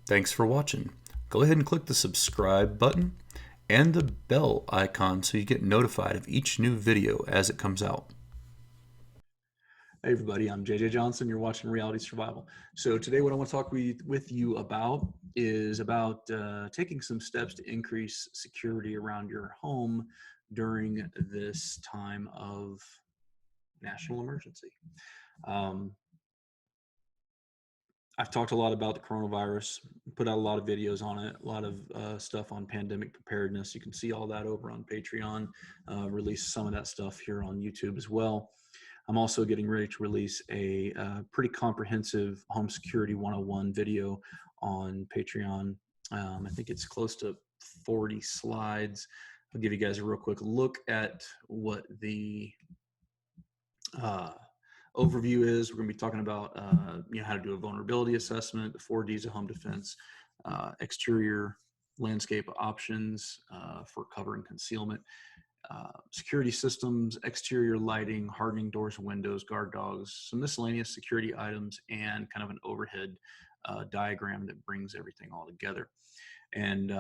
Thanks for watching. Go ahead and click the subscribe button and the bell icon so you get notified of each new video as it comes out. Hey everybody, I'm JJ Johnson. You're watching Reality Survival. So today what I want to talk with you about is about taking some steps to increase security around your home during this time of national emergency. I've talked a lot about the coronavirus, put out a lot of videos on it, a lot of stuff on pandemic preparedness. You can see all that over on Patreon, release some of that stuff here on YouTube as well. I'm also getting ready to release a pretty comprehensive home security 101 video on Patreon. I think it's close to 40 slides. I'll give you guys a real quick look at what the overview is. We're going to be talking about how to do a vulnerability assessment, the 4Ds of home defense, exterior landscape options for cover and concealment, security systems, exterior lighting, hardening doors and windows, guard dogs, some miscellaneous security items, and kind of an overhead diagram that brings everything all together. And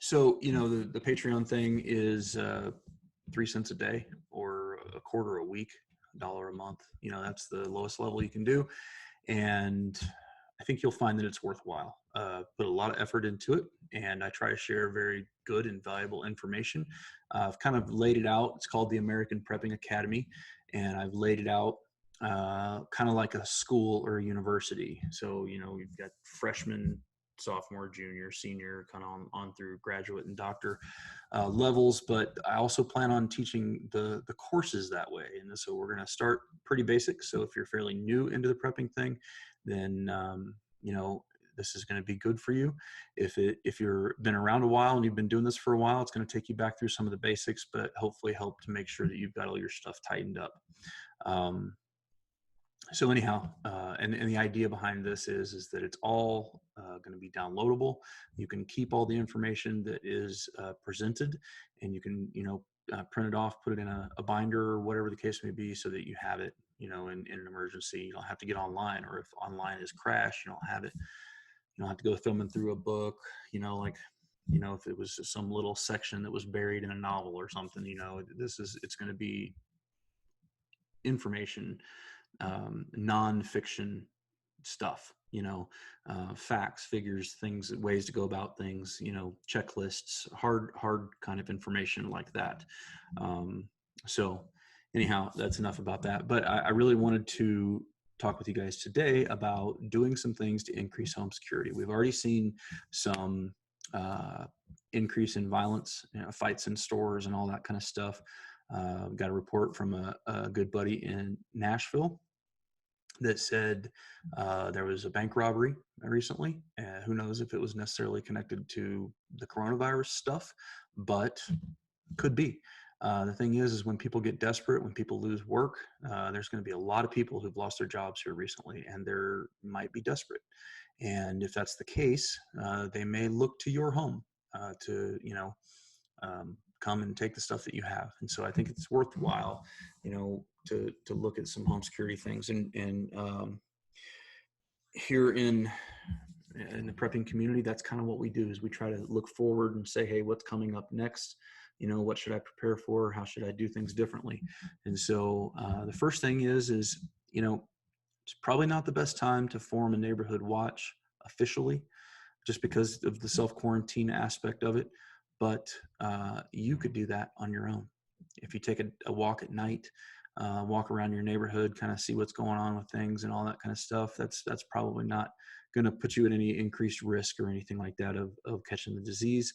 so, the Patreon thing is 3 cents a day or a quarter a week, $1 a month. That's the lowest level you can do. And I think you'll find that it's worthwhile. Put a lot of effort into it, and I try to share very good and valuable information. I've kind of laid it out. It's called the American Prepping Academy, and I've laid it out kind of like a school or a university. So, we've got freshmen, sophomore, junior, senior, kind of on through graduate and doctor levels, but I also plan on teaching the courses that way. And so we're going to start pretty basic. So if you're fairly new into the prepping thing, then this is going to be good for you. If you're been around a while and you've been doing this for a while, it's going to take you back through some of the basics, but hopefully help to make sure that you've got all your stuff tightened up. So anyhow, and the idea behind this is that it's all going to be downloadable. You can keep all the information that is presented, and you can print it off, put it in a binder or whatever the case may be, so that you have it in an emergency. You don't have to get online, or if online is crashed, you don't have it. You don't have to go thumbing through a book. If it was some little section that was buried in a novel or something. It's going to be information, non-fiction stuff, facts, figures, things, ways to go about things, checklists, hard kind of information like that. So anyhow, that's enough about that. But I really wanted to talk with you guys today about doing some things to increase home security. We've already seen some increase in violence, fights in stores and all that kind of stuff. Got a report from a good buddy in Nashville that said there was a bank robbery recently. Who knows if it was necessarily connected to the coronavirus stuff, but could be. The thing is when people get desperate, when people lose work, there's going to be a lot of people who've lost their jobs here recently, and they might be desperate. And if that's the case, they may look to your home to come and take the stuff that you have. And so I think it's worthwhile, to look at some home security things. And here in the prepping community, that's kind of what we do, is we try to look forward and say, hey, what's coming up next? What should I prepare for? How should I do things differently? And so the first thing is it's probably not the best time to form a neighborhood watch officially, just because of the self-quarantine aspect of it. But you could do that on your own. If you take a walk at night, walk around your neighborhood, kind of see what's going on with things and all that kind of stuff, that's probably not going to put you at any increased risk or anything like that of catching the disease.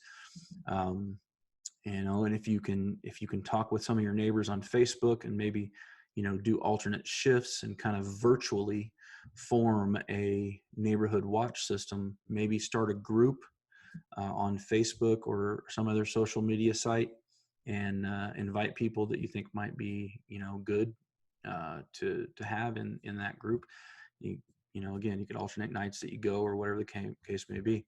And if you can talk with some of your neighbors on Facebook and maybe do alternate shifts and kind of virtually form a neighborhood watch system, maybe start a group on Facebook or some other social media site, and invite people that you think might be good to have in that group. Again, you could alternate nights that you go, or whatever the case may be.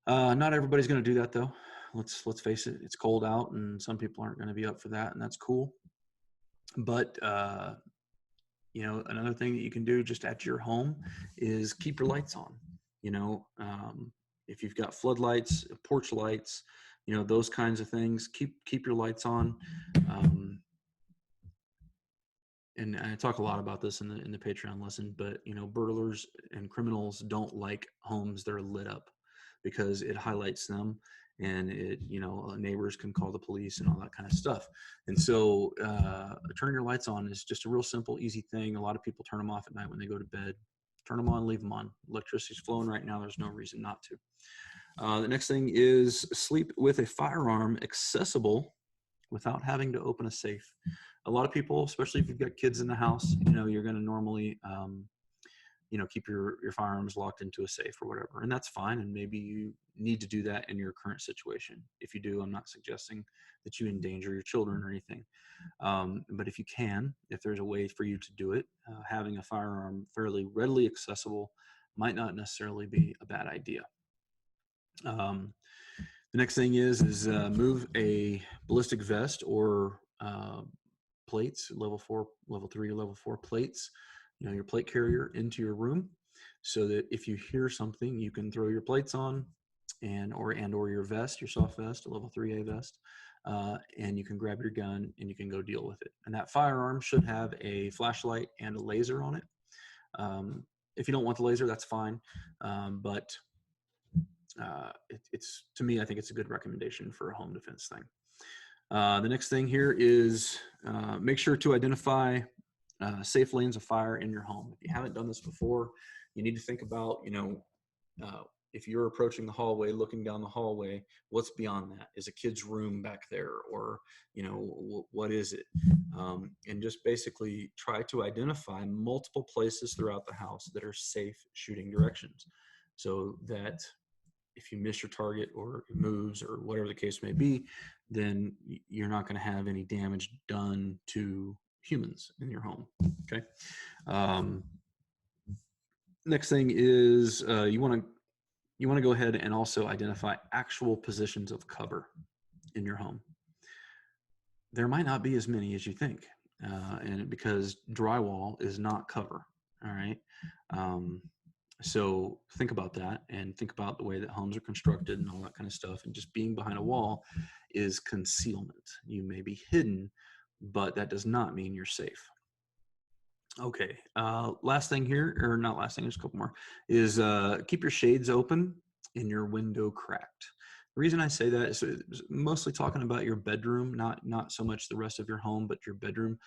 Not everybody's going to do that, though. Let's face it, it's cold out, and some people aren't going to be up for that, and that's cool. But Another thing that you can do just at your home is keep your lights on. If you've got floodlights, porch lights, those kinds of things, keep your lights on. And I talk a lot about this in the Patreon lesson, but burglars and criminals don't like homes that are lit up because it highlights them, and neighbors can call the police and all that kind of stuff. And so turning your lights on is just a real simple, easy thing. A lot of people turn them off at night when they go to bed. Turn them on, leave them on. Electricity's flowing right now. There's no reason not to. The next thing is sleep with a firearm accessible without having to open a safe. A lot of people, especially if you've got kids in the house, you're going to normally, keep your firearms locked into a safe or whatever. And that's fine. And maybe you need to do that in your current situation. If you do, I'm not suggesting that you endanger your children or anything. But if you can, if there's a way for you to do it, having a firearm fairly readily accessible might not necessarily be a bad idea. The next thing is move a ballistic vest or plates, level 4, level 3, or level 4 plates, your plate carrier into your room, so that if you hear something, you can throw your plates on or your vest, your soft vest, a level 3A vest, and you can grab your gun and you can go deal with it. And that firearm should have a flashlight and a laser on it. If you don't want the laser, that's fine, but it's to me, I think it's a good recommendation for a home defense thing. The next thing here is make sure to identify safe lanes of fire in your home. If you haven't done this before, you need to think about, if you're approaching the hallway, looking down the hallway, what's beyond that? Is a kid's room back there? Or, what is it? And just basically try to identify multiple places throughout the house that are safe shooting directions, so that if you miss your target or it moves or whatever the case may be, then you're not going to have any damage done to humans in your home. Okay. Next thing is you want to go ahead and also identify actual positions of cover in your home. There might not be as many as you think, and because drywall is not cover. All right. So think about that, and think about the way that homes are constructed and all that kind of stuff. And just being behind a wall is concealment. You may be hidden, but that does not mean you're safe. Okay. Last thing here, or not last thing, there's a couple more, is keep your shades open and your window cracked. The reason I say that is mostly talking about your bedroom, not so much the rest of your home, but your bedroom,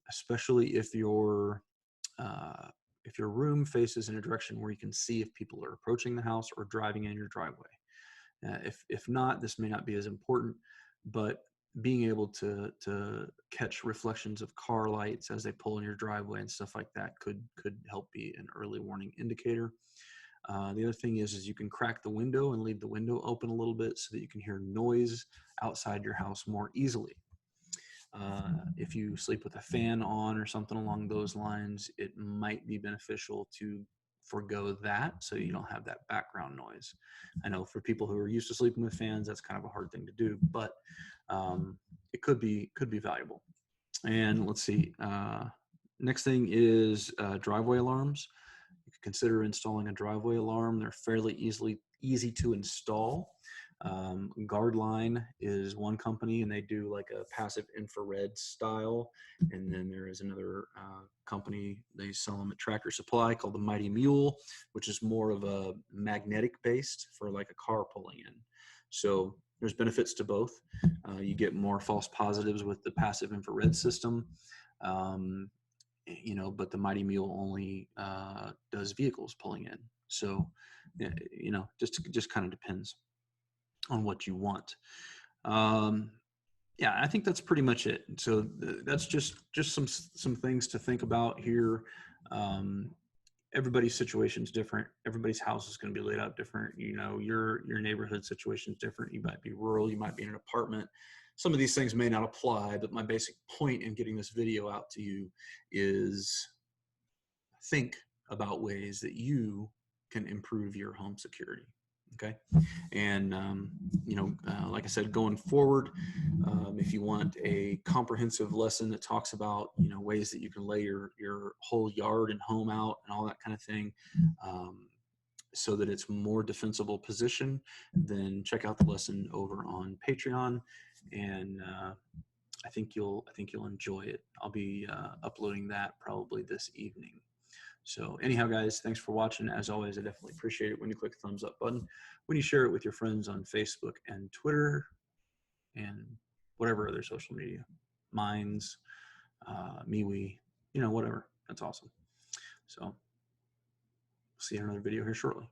especially if your room faces in a direction where you can see if people are approaching the house or driving in your driveway. If not, this may not be as important, but being able to catch reflections of car lights as they pull in your driveway and stuff like that could help be an early warning indicator. The other thing is you can crack the window and leave the window open a little bit so that you can hear noise outside your house more easily. If you sleep with a fan on or something along those lines, it might be beneficial to forego that so you don't have that background noise. I know for people who are used to sleeping with fans, that's kind of a hard thing to do, but it could be valuable. And let's see. Next thing is driveway alarms. You could consider installing a driveway alarm. They're fairly easy to install. Guardline is one company, and they do like a passive infrared style. And then there is another company, they sell them at Tractor Supply, called the Mighty Mule, which is more of a magnetic based for like a car pulling in. So there's benefits to both. You get more false positives with the passive infrared system. But the Mighty Mule only does vehicles pulling in. So, just kind of depends on what you want. Yeah, I think that's pretty much it. So that's just some things to think about here. Everybody's situation is different. Everybody's house is going to be laid out different. Your neighborhood situation is different. You might be rural. You might be in an apartment. Some of these things may not apply, but my basic point in getting this video out to you is think about ways that you can improve your home security. Okay. And, like I said, going forward, if you want a comprehensive lesson that talks about, ways that you can lay your whole yard and home out and all that kind of thing, so that it's more defensible position, then check out the lesson over on Patreon. And, I think you'll enjoy it. I'll be uploading that probably this evening. So anyhow, guys, thanks for watching. As always, I definitely appreciate it when you click the thumbs up button, when you share it with your friends on Facebook and Twitter and whatever other social media, Minds, MeWe, whatever. That's awesome. So see you in another video here shortly.